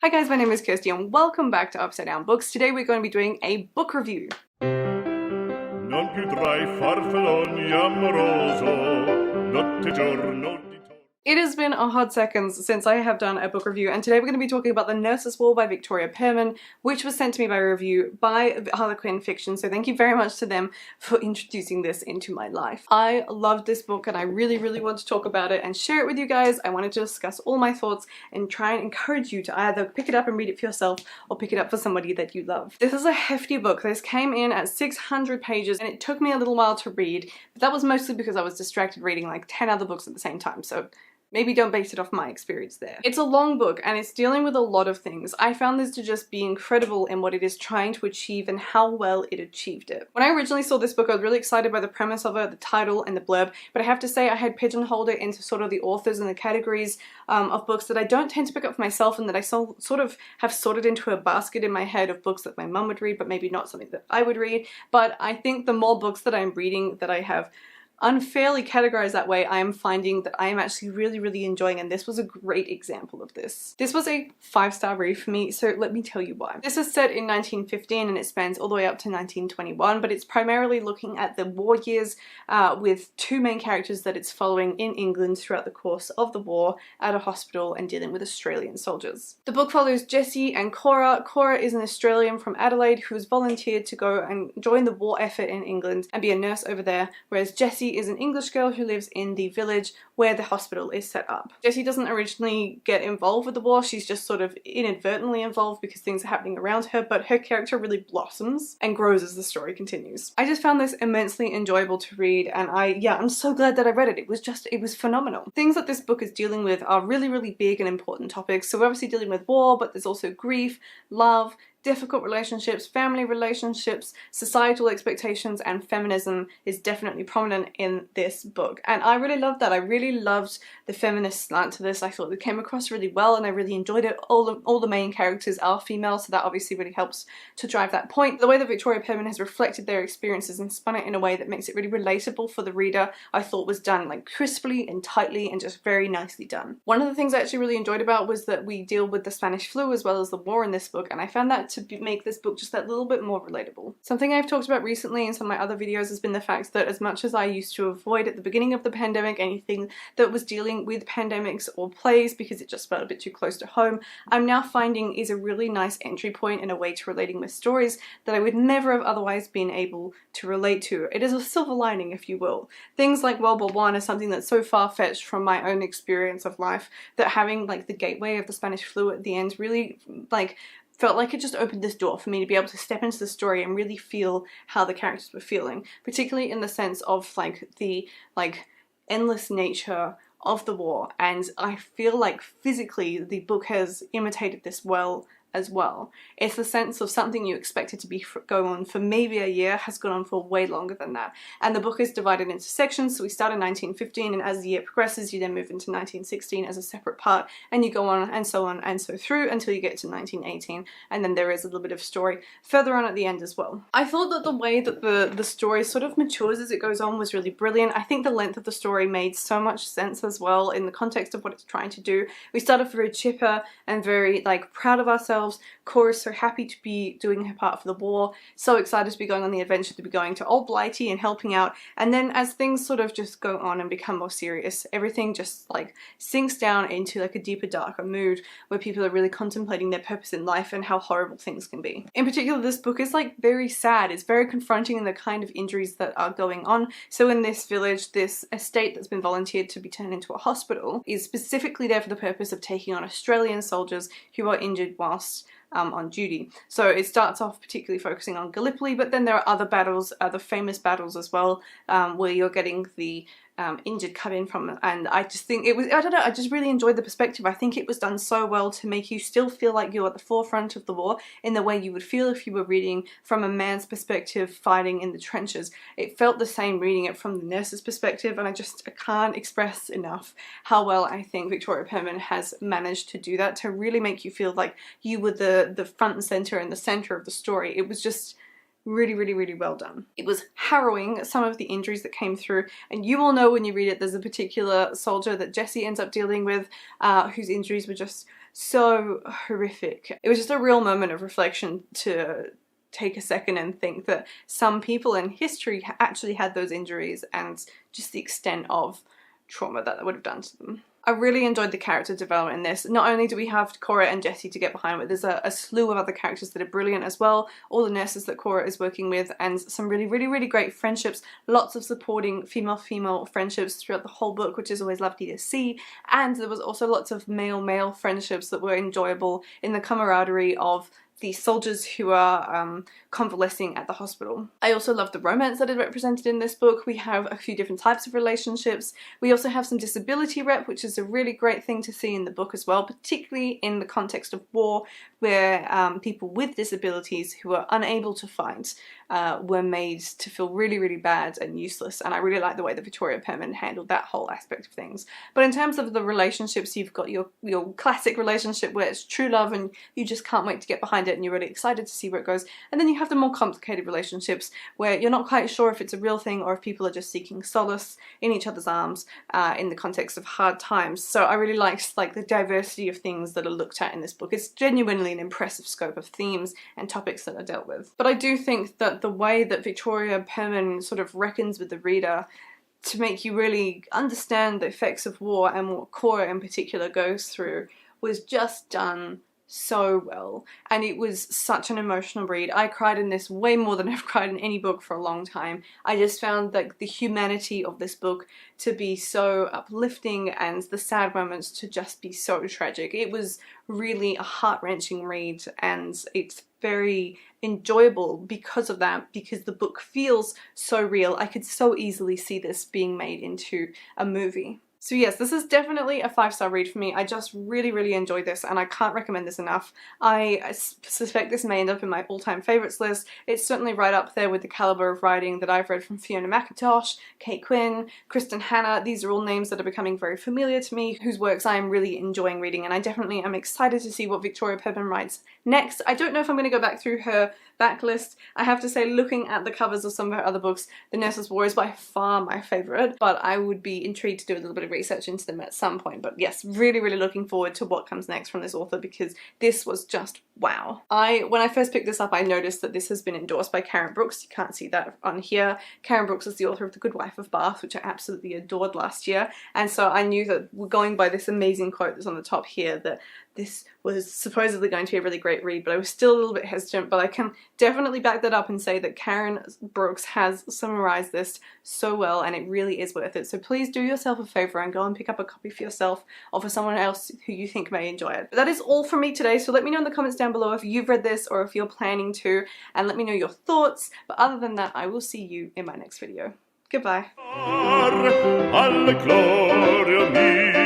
Hi guys, my name is Kirsty and welcome back to Upside Down Books. Today we're going to be doing a book review. Non più tra I farfalloni amoroso, notte giorno di It has been a hot second since I have done a book review, and today we're going to be talking about The Nurse's War by Victoria Purman, which was sent to me by review by Harlequin Fiction, so thank you very much to them for introducing this into my life. I loved this book and I really want to talk about it and share it with you guys. I wanted to discuss all my thoughts and try and encourage you to either pick it up and read it for yourself or pick it up for somebody that you love. This is a hefty book. This came in at 600 pages and it took me a little while to read, but that was mostly because I was distracted reading like 10 other books at the same time, so maybe don't base it off my experience there. It's a long book and it's dealing with a lot of things. I found this to just be incredible in what it is trying to achieve and how well it achieved it. When I originally saw this book, I was really excited by the premise of it, the title and the blurb, but I have to say I had pigeonholed it into sort of the authors and the categories of books that I don't tend to pick up for myself and that I sort of have sorted into a basket in my head of books that my mum would read, but maybe not something that I would read. But I think the more books that I'm reading that I have unfairly categorized that way, I am finding that I am actually really enjoying, and this was a great example of this. This was a 5-star read for me, so let me tell you why. This is set in 1915 and it spans all the way up to 1921, but it's primarily looking at the war years with two main characters that it's following in England throughout the course of the war at a hospital and dealing with Australian soldiers. The book follows Jessie and Cora. Cora is an Australian from Adelaide who has volunteered to go and join the war effort in England and be a nurse over there, whereas Jessie is an English girl who lives in the village where the hospital is set up. Jessie doesn't originally get involved with the war, she's just sort of inadvertently involved because things are happening around her, but her character really blossoms and grows as the story continues. I just found this immensely enjoyable to read, and I'm so glad that I read it. It was phenomenal. Things that this book is dealing with are really big and important topics. So we're obviously dealing with war, but there's also grief, love, difficult relationships, family relationships, societal expectations, and feminism is definitely prominent in this book. And I really loved that. I really loved the feminist slant to this. I thought it came across really well and I really enjoyed it. All the main characters are female, so that obviously really helps to drive that point. The way that Victoria Purman has reflected their experiences and spun it in a way that makes it really relatable for the reader, I thought was done like crisply and tightly and just very nicely done. One of the things I actually really enjoyed about was that we deal with the Spanish flu as well as the war in this book, and I found that to make this book just that little bit more relatable. Something I've talked about recently in some of my other videos has been the fact that as much as I used to avoid at the beginning of the pandemic anything that was dealing with pandemics or plagues because it just felt a bit too close to home, I'm now finding is a really nice entry point and a way to relating with stories that I would never have otherwise been able to relate to. It is a silver lining, if you will. Things like World War I are something that's so far-fetched from my own experience of life that having like the gateway of the Spanish flu at the end really felt like it just opened this door for me to be able to step into the story and really feel how the characters were feeling, particularly in the sense of the endless nature of the war. And I feel like physically the book has imitated this well as well. It's the sense of something you expected to be go on for maybe a year has gone on for way longer than that. And the book is divided into sections, so we start in 1915 and as the year progresses you then move into 1916 as a separate part and you go on and so through until you get to 1918, and then there is a little bit of story further on at the end as well. I thought that the way that the story sort of matures as it goes on was really brilliant. I think the length of the story made so much sense as well in the context of what it's trying to do. We start off very chipper and very proud of ourselves. Cora's so happy to be doing her part for the war, so excited to be going on the adventure, to be going to Old Blighty and helping out, and then as things sort of just go on and become more serious, everything just sinks down into a deeper, darker mood where people are really contemplating their purpose in life and how horrible things can be. In particular, this book is very sad. It's very confronting in the kind of injuries that are going on. So in this village, this estate that's been volunteered to be turned into a hospital is specifically there for the purpose of taking on Australian soldiers who are injured whilst on duty. So it starts off particularly focusing on Gallipoli, but then there are other battles, other famous battles as well, where you're getting the injured cut in from, and I just think it was, I don't know, I just really enjoyed the perspective. I think it was done so well to make you still feel like you're at the forefront of the war in the way you would feel if you were reading from a man's perspective fighting in the trenches. It felt the same reading it from the nurse's perspective, and I can't express enough how well I think Victoria Purman has managed to do that, to really make you feel like you were the front and center and the center of the story. It was just really well done. It was harrowing, some of the injuries that came through, and you will know when you read it. There's a particular soldier that Jessie ends up dealing with whose injuries were just so horrific. It was just a real moment of reflection to take a second and think that some people in history actually had those injuries and just the extent of trauma that would have done to them. I really enjoyed the character development in this. Not only do we have Cora and Jessie to get behind, but there's a slew of other characters that are brilliant as well. All the nurses that Cora is working with, and some really great friendships. Lots of supporting female-female friendships throughout the whole book, which is always lovely to see. And there was also lots of male-male friendships that were enjoyable in the camaraderie of the soldiers who are convalescing at the hospital. I also love the romance that is represented in this book. We have a few different types of relationships. We also have some disability rep, which is a really great thing to see in the book as well, particularly in the context of war, where people with disabilities who are unable to fight were made to feel really bad and useless, and I really like the way that Victoria Purman handled that whole aspect of things. But in terms of the relationships, you've got your classic relationship where it's true love and you just can't wait to get behind it and you're really excited to see where it goes, and then you have the more complicated relationships where you're not quite sure if it's a real thing or if people are just seeking solace in each other's arms in the context of hard times. So I really liked the diversity of things that are looked at in this book. It's genuinely an impressive scope of themes and topics that are dealt with. But I do think that the way that Victoria Purman sort of reckons with the reader to make you really understand the effects of war and what Cora in particular goes through was just done so well, and it was such an emotional read. I cried in this way more than I've cried in any book for a long time. I just found the humanity of this book to be so uplifting and the sad moments to just be so tragic. It was really a heart-wrenching read, and it's very enjoyable because of that, because the book feels so real. I could so easily see this being made into a movie. So yes, this is definitely a 5-star read for me. I just really enjoyed this, and I can't recommend this enough. I suspect this may end up in my all-time favourites list. It's certainly right up there with the calibre of writing that I've read from Fiona McIntosh, Kate Quinn, Kristen Hanna. These are all names that are becoming very familiar to me, whose works I am really enjoying reading, and I definitely am excited to see what Victoria Purman writes next. I don't know if I'm going to go back through her backlist. I have to say, looking at the covers of some of her other books, The Nurse's War is by far my favourite, but I would be intrigued to do a little bit of research into them at some point. But yes, really looking forward to what comes next from this author, because this was just wow. When I first picked this up, I noticed that this has been endorsed by Karen Brooks. You can't see that on here. Karen Brooks is the author of The Good Wife of Bath, which I absolutely adored last year, and so I knew that we're going by this amazing quote that's on the top here, that this was supposedly going to be a really great read, but I was still a little bit hesitant. But I can definitely back that up and say that Karen Brooks has summarized this so well, and it really is worth it. So please do yourself a favor and go and pick up a copy for yourself or for someone else who you think may enjoy it. But that is all from me today, so let me know in the comments down below if you've read this or if you're planning to, and let me know your thoughts. But other than that, I will see you in my next video. Goodbye. Alla gloria mia